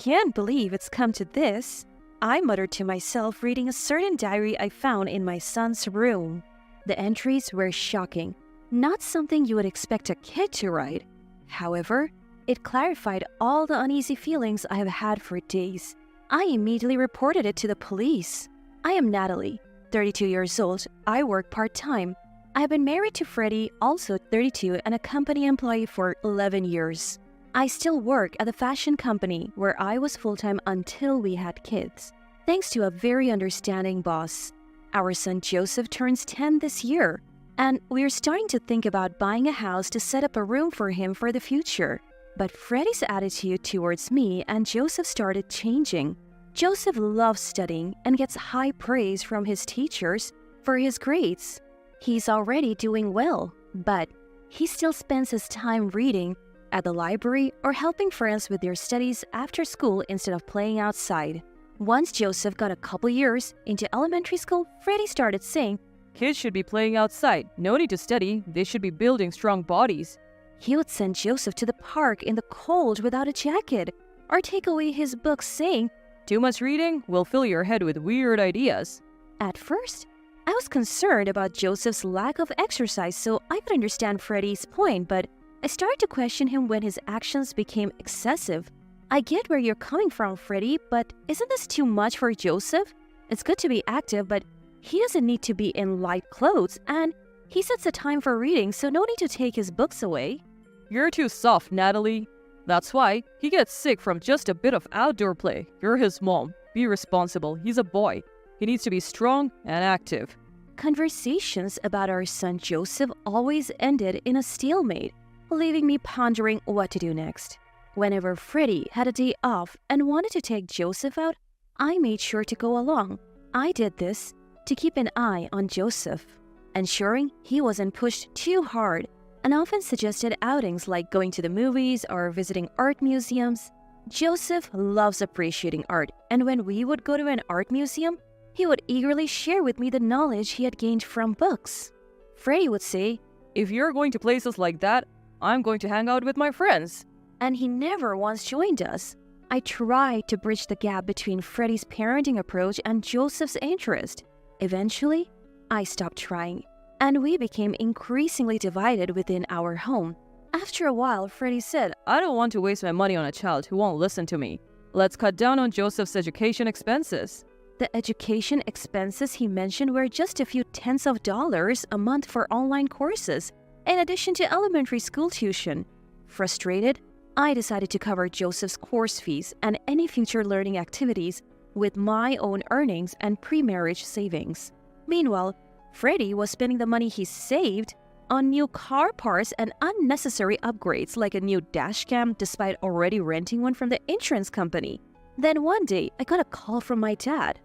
can't believe it's come to this, I muttered to myself, reading a certain diary I found in my son's room. The entries were shocking, not something you would expect a kid to write. However, it clarified all the uneasy feelings I have had for days. I immediately reported it to the police. I am Natalie, 32 years old. I work part-time. I have been married to Freddie, also 32, and a company employee for 11 years. I still work at the fashion company where I was full-time until we had kids, thanks to a very understanding boss. Our son Joseph turns 10 this year, and we're starting to think about buying a house to set up a room for him for the future. But Freddie's attitude towards me and Joseph started changing. Joseph loves studying and gets high praise from his teachers for his grades. He's already doing well, but he still spends his time reading at the library or helping friends with their studies after school instead of playing outside. Once Joseph got a couple years into elementary school, Freddie started saying, "Kids should be playing outside. No need to study. They should be building strong bodies." He would send Joseph to the park in the cold without a jacket, or take away his books saying, "Too much reading will fill your head with weird ideas." At first, I was concerned about Joseph's lack of exercise, so I could understand Freddie's point, but I started to question him when his actions became excessive. I get where you're coming from, Freddie, but isn't this too much for Joseph? It's good to be active, but he doesn't need to be in light clothes, and he sets a time for reading, so no need to take his books away. You're too soft, Natalie. That's why he gets sick from just a bit of outdoor play. You're his mom. Be responsible. He's a boy. He needs to be strong and active. Conversations about our son Joseph always ended in a stalemate, leaving me pondering what to do next. Whenever Freddie had a day off and wanted to take Joseph out, I made sure to go along. I did this to keep an eye on Joseph, ensuring he wasn't pushed too hard, and often suggested outings like going to the movies or visiting art museums. Joseph loves appreciating art, and when we would go to an art museum, he would eagerly share with me the knowledge he had gained from books. Freddie would say, "If you're going to places like that, I'm going to hang out with my friends." And he never once joined us. I tried to bridge the gap between Freddie's parenting approach and Joseph's interest. Eventually, I stopped trying, and we became increasingly divided within our home. After a while, Freddie said, "I don't want to waste my money on a child who won't listen to me. Let's cut down on Joseph's education expenses." The education expenses he mentioned were just a few tens of dollars a month for online courses, in addition to elementary school tuition. Frustrated, I decided to cover Joseph's course fees and any future learning activities with my own earnings and pre-marriage savings. Meanwhile, Freddie was spending the money he saved on new car parts and unnecessary upgrades like a new dash cam despite already renting one from the insurance company. Then one day, I got a call from my dad.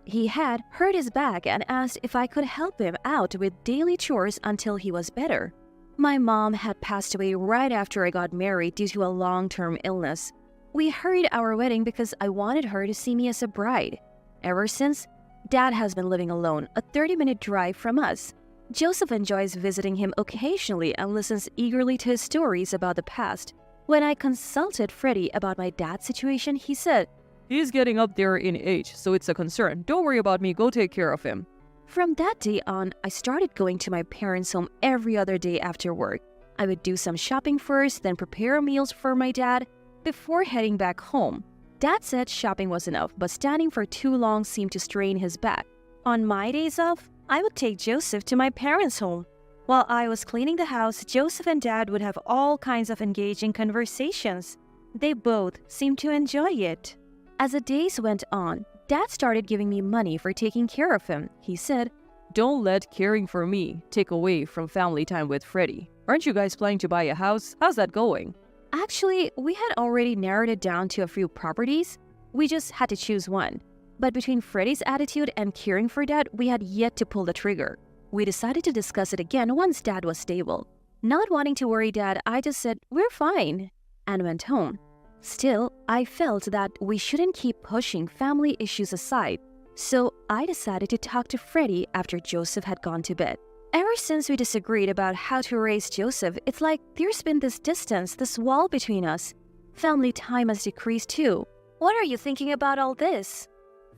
He had hurt his back and asked if I could help him out with daily chores until he was better. My mom had passed away right after I got married due to a long-term illness. We hurried our wedding because I wanted her to see me as a bride. Ever since, Dad has been living alone, a 30-minute drive from us. Joseph enjoys visiting him occasionally and listens eagerly to his stories about the past. When I consulted Freddie about my dad's situation, he said, "He's getting up there in age, so it's a concern. Don't worry about me. Go take care of him." From that day on, I started going to my parents' home every other day after work. I would do some shopping first, then prepare meals for my dad before heading back home. Dad said shopping was enough, but standing for too long seemed to strain his back. On my days off, I would take Joseph to my parents' home. While I was cleaning the house, Joseph and Dad would have all kinds of engaging conversations. They both seemed to enjoy it. As the days went on, Dad started giving me money for taking care of him. He said, "Don't let caring for me take away from family time with Freddie. Aren't you guys planning to buy a house? How's that going?" Actually, we had already narrowed it down to a few properties. We just had to choose one. But between Freddie's attitude and caring for Dad, we had yet to pull the trigger. We decided to discuss it again once Dad was stable. Not wanting to worry Dad, I just said, "We're fine," and went home. Still, I felt that we shouldn't keep pushing family issues aside, so I decided to talk to Freddie after Joseph had gone to bed. Ever since we disagreed about how to raise Joseph, it's like there's been this distance, this wall between us. Family time has decreased too. What are you thinking about all this?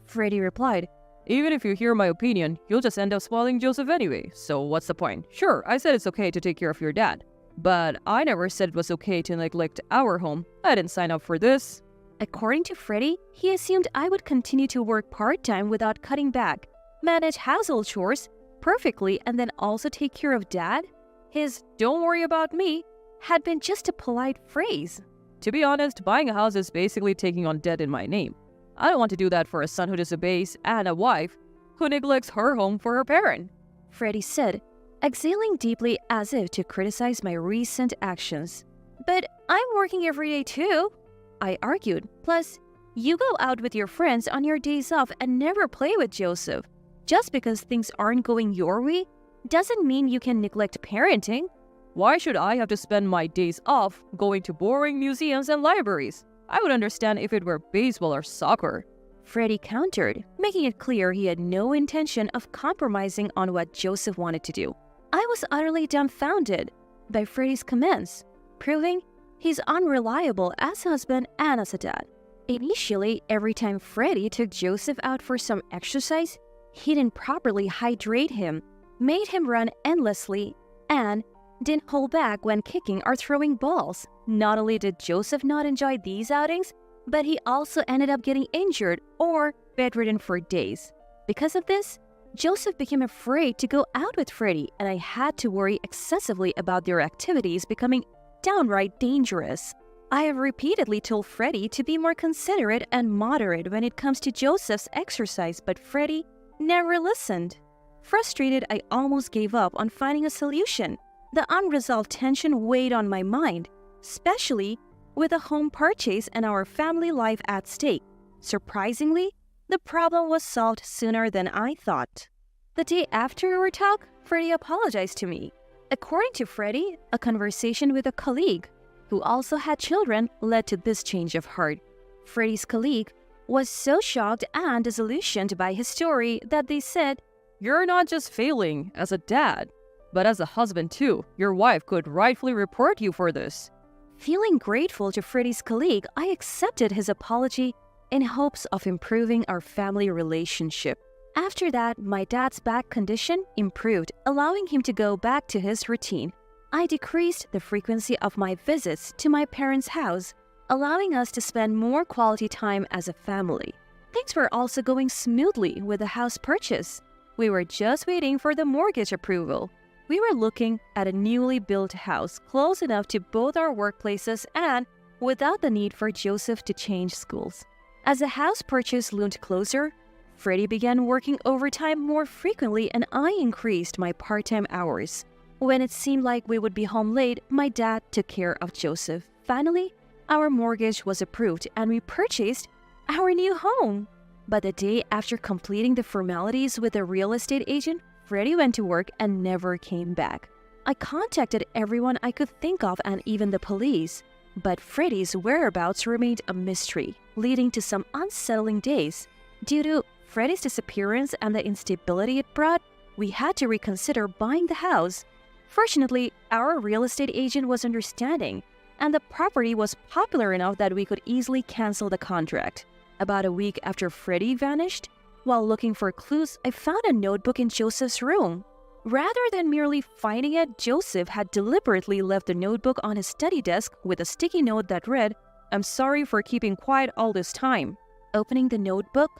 Freddie replied, "Even if you hear my opinion, you'll just end up spoiling Joseph anyway, so what's the point? Sure, I said it's okay to take care of your dad, but I never said it was okay to neglect our home. I didn't sign up for this." According to Freddie, he assumed I would continue to work part-time without cutting back, manage household chores perfectly, and then also take care of Dad. His "don't worry about me" had been just a polite phrase. To be honest, buying a house is basically taking on debt in my name. I don't want to do that for a son who disobeys and a wife who neglects her home for her parent. Freddie said, exhaling deeply as if to criticize my recent actions. But I'm working every day too, I argued. Plus, you go out with your friends on your days off and never play with Joseph. Just because things aren't going your way doesn't mean you can neglect parenting. Why should I have to spend my days off going to boring museums and libraries? I would understand if it were baseball or soccer. Freddie countered, making it clear he had no intention of compromising on what Joseph wanted to do. I was utterly dumbfounded by Freddie's comments, proving he's unreliable as a husband and as a dad. Initially, every time Freddie took Joseph out for some exercise, he didn't properly hydrate him, made him run endlessly, and didn't hold back when kicking or throwing balls. Not only did Joseph not enjoy these outings, but he also ended up getting injured or bedridden for days. Because of this, Joseph became afraid to go out with Freddie, and I had to worry excessively about their activities becoming downright dangerous. I have repeatedly told Freddie to be more considerate and moderate when it comes to Joseph's exercise, but Freddie never listened. Frustrated, I almost gave up on finding a solution. The unresolved tension weighed on my mind, especially with a home purchase and our family life at stake. Surprisingly, the problem was solved sooner than I thought. The day after our talk, Freddie apologized to me. According to Freddie, a conversation with a colleague who also had children led to this change of heart. Freddie's colleague was so shocked and disillusioned by his story that they said, "You're not just failing as a dad, but as a husband too. Your wife could rightfully report you for this." Feeling grateful to Freddie's colleague, I accepted his apology in hopes of improving our family relationship. After that, my dad's back condition improved, allowing him to go back to his routine. I decreased the frequency of my visits to my parents' house, allowing us to spend more quality time as a family. Things were also going smoothly with the house purchase. We were just waiting for the mortgage approval. We were looking at a newly built house close enough to both our workplaces and without the need for Joseph to change schools. As the house purchase loomed closer, Freddie began working overtime more frequently and I increased my part-time hours. When it seemed like we would be home late, my dad took care of Joseph. Finally, our mortgage was approved and we purchased our new home. But the day after completing the formalities with the real estate agent, Freddie went to work and never came back. I contacted everyone I could think of and even the police, but Freddie's whereabouts remained a mystery, leading to some unsettling days. Due to Freddie's disappearance and the instability it brought, we had to reconsider buying the house. Fortunately, our real estate agent was understanding, and the property was popular enough that we could easily cancel the contract. About a week after Freddie vanished, while looking for clues, I found a notebook in Joseph's room. Rather than merely finding it, Joseph had deliberately left the notebook on his study desk with a sticky note that read, "I'm sorry for keeping quiet all this time." Opening the notebook,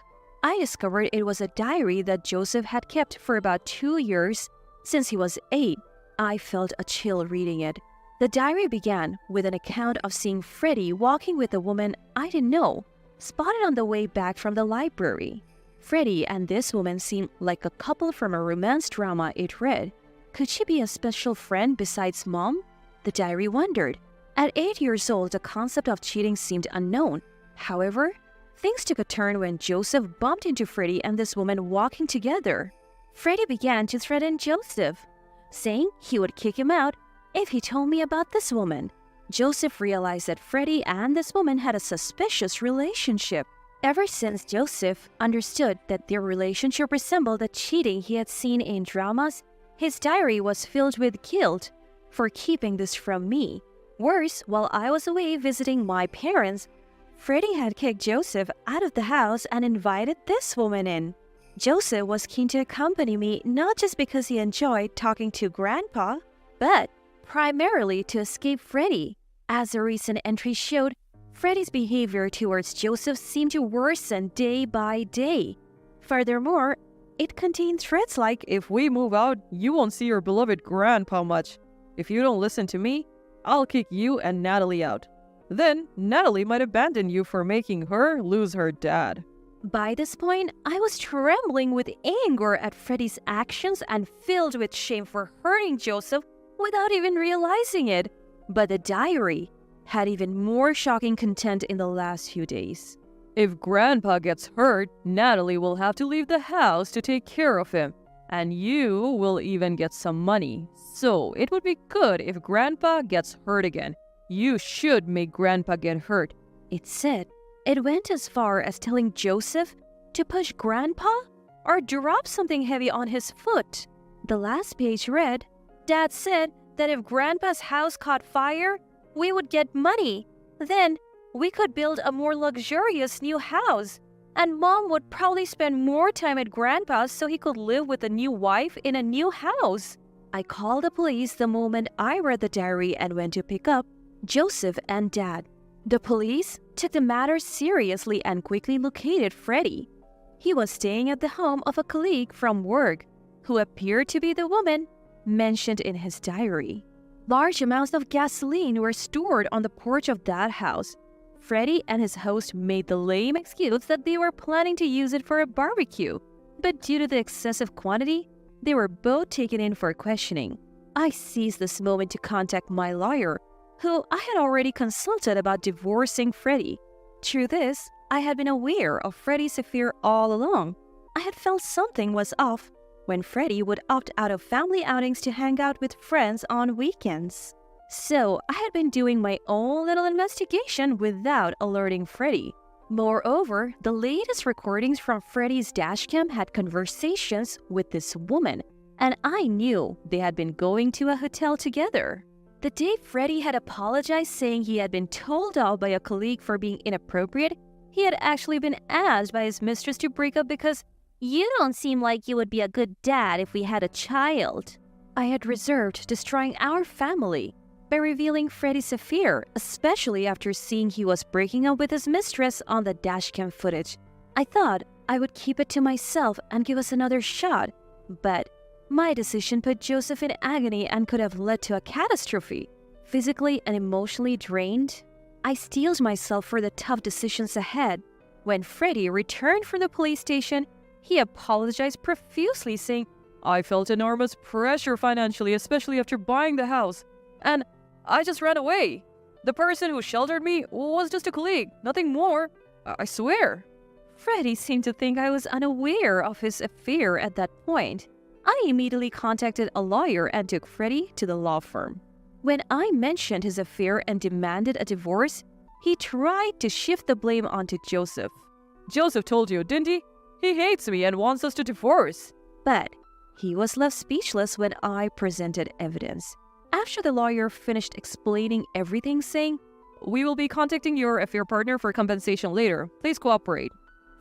I discovered it was a diary that Joseph had kept for about 2 years since he was 8. I felt a chill reading it. The diary began with an account of seeing Freddie walking with a woman I didn't know, spotted on the way back from the library. Freddie and this woman seemed like a couple from a romance drama, it read. Could she be a special friend besides Mom? The diary wondered. At 8 years old, the concept of cheating seemed unknown. However, things took a turn when Joseph bumped into Freddie and this woman walking together. Freddie began to threaten Joseph, saying he would kick him out if he told me about this woman. Joseph realized that Freddie and this woman had a suspicious relationship. Ever since Joseph understood that their relationship resembled the cheating he had seen in dramas, his diary was filled with guilt for keeping this from me. Worse, while I was away visiting my parents, Freddie had kicked Joseph out of the house and invited this woman in. Joseph was keen to accompany me not just because he enjoyed talking to Grandpa, but primarily to escape Freddie. As a recent entry showed, Freddie's behavior towards Joseph seemed to worsen day by day. Furthermore, it contained threats like, If we move out, you won't see your beloved grandpa much. If you don't listen to me, I'll kick you and Natalie out. Then Natalie might abandon you for making her lose her dad. By this point, I was trembling with anger at Freddie's actions and filled with shame for hurting Joseph without even realizing it. But the diary had even more shocking content in the last few days. If Grandpa gets hurt, Natalie will have to leave the house to take care of him, and you will even get some money. So it would be good if Grandpa gets hurt again. You should make Grandpa get hurt. It said it went as far as telling Joseph to push Grandpa or drop something heavy on his foot. The last page read, Dad said that if Grandpa's house caught fire, we would get money. Then we could build a more luxurious new house. And Mom would probably spend more time at Grandpa's so he could live with a new wife in a new house. I called the police the moment I read the diary and went to pick up Joseph and Dad. The police took the matter seriously and quickly located Freddie. He was staying at the home of a colleague from work who appeared to be the woman mentioned in his diary. Large amounts of gasoline were stored on the porch of that house. Freddie and his host made the lame excuse that they were planning to use it for a barbecue, but due to the excessive quantity, they were both taken in for questioning. I seized this moment to contact my lawyer, who I had already consulted about divorcing Freddie. Through this, I had been aware of Freddie's affair all along. I had felt something was off when Freddie would opt out of family outings to hang out with friends on weekends. So I had been doing my own little investigation without alerting Freddie. Moreover, the latest recordings from Freddie's dashcam had conversations with this woman, and I knew they had been going to a hotel together. The day Freddie had apologized saying he had been told off by a colleague for being inappropriate, he had actually been asked by his mistress to break up because "You don't seem like you would be a good dad if we had a child." I had reserved destroying our family by revealing Freddie's affair, especially after seeing he was breaking up with his mistress on the dashcam footage. I thought I would keep it to myself and give us another shot, but my decision put Joseph in agony and could have led to a catastrophe. Physically and emotionally drained, I steeled myself for the tough decisions ahead. When Freddie returned from the police station, he apologized profusely, saying, I felt enormous pressure financially, especially after buying the house. And I just ran away. The person who sheltered me was just a colleague, nothing more. I swear. Freddie seemed to think I was unaware of his affair at that point. I immediately contacted a lawyer and took Freddie to the law firm. When I mentioned his affair and demanded a divorce, he tried to shift the blame onto Joseph. Joseph told you, didn't he? He hates me and wants us to divorce. But he was left speechless when I presented evidence. After the lawyer finished explaining everything, saying, We will be contacting your affair partner for compensation later. Please cooperate.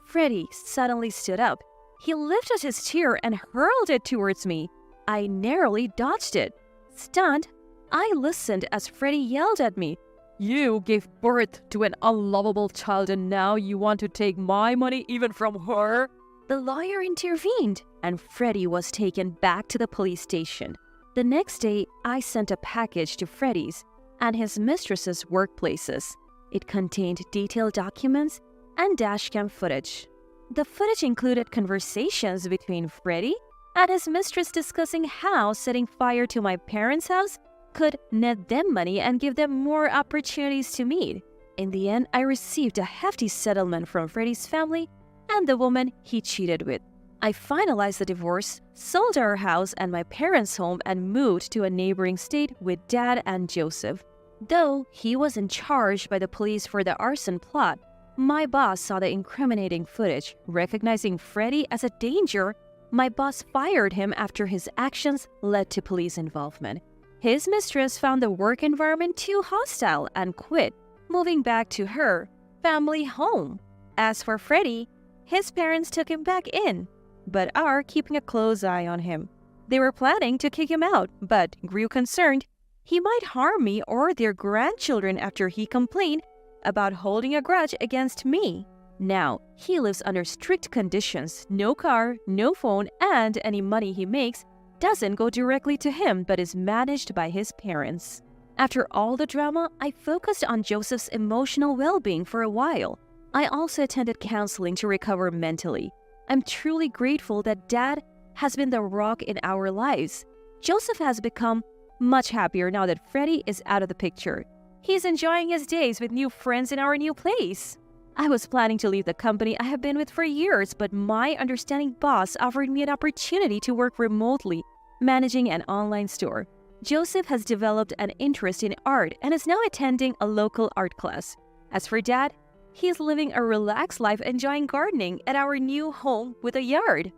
Freddie suddenly stood up. He lifted his chair and hurled it towards me. I narrowly dodged it. Stunned, I listened as Freddie yelled at me, You gave birth to an unlovable child and now you want to take my money even from her? The lawyer intervened, and Freddie was taken back to the police station. The next day, I sent a package to Freddie's and his mistress's workplaces. It contained detailed documents and dashcam footage. The footage included conversations between Freddie and his mistress discussing how setting fire to my parents' house could net them money and give them more opportunities to meet. In the end, I received a hefty settlement from Freddie's family and the woman he cheated with. I finalized the divorce, sold our house and my parents' home, and moved to a neighboring state with Dad and Joseph. Though he wasn't charged by the police for the arson plot, my boss saw the incriminating footage. Recognizing Freddie as a danger, my boss fired him after his actions led to police involvement. His mistress found the work environment too hostile and quit, moving back to her family home. As for Freddie, his parents took him back in, but are keeping a close eye on him. They were planning to kick him out, but grew concerned he might harm me or their grandchildren after he complained about holding a grudge against me. Now, he lives under strict conditions, no car, no phone, and any money he makes doesn't go directly to him but is managed by his parents. After all the drama, I focused on Joseph's emotional well-being for a while. I also attended counseling to recover mentally. I'm truly grateful that Dad has been the rock in our lives. Joseph has become much happier now that Freddie is out of the picture. He's enjoying his days with new friends in our new place. I was planning to leave the company I have been with for years, but my understanding boss offered me an opportunity to work remotely, managing an online store. Joseph has developed an interest in art and is now attending a local art class. As for Dad, he's living a relaxed life enjoying gardening at our new home with a yard.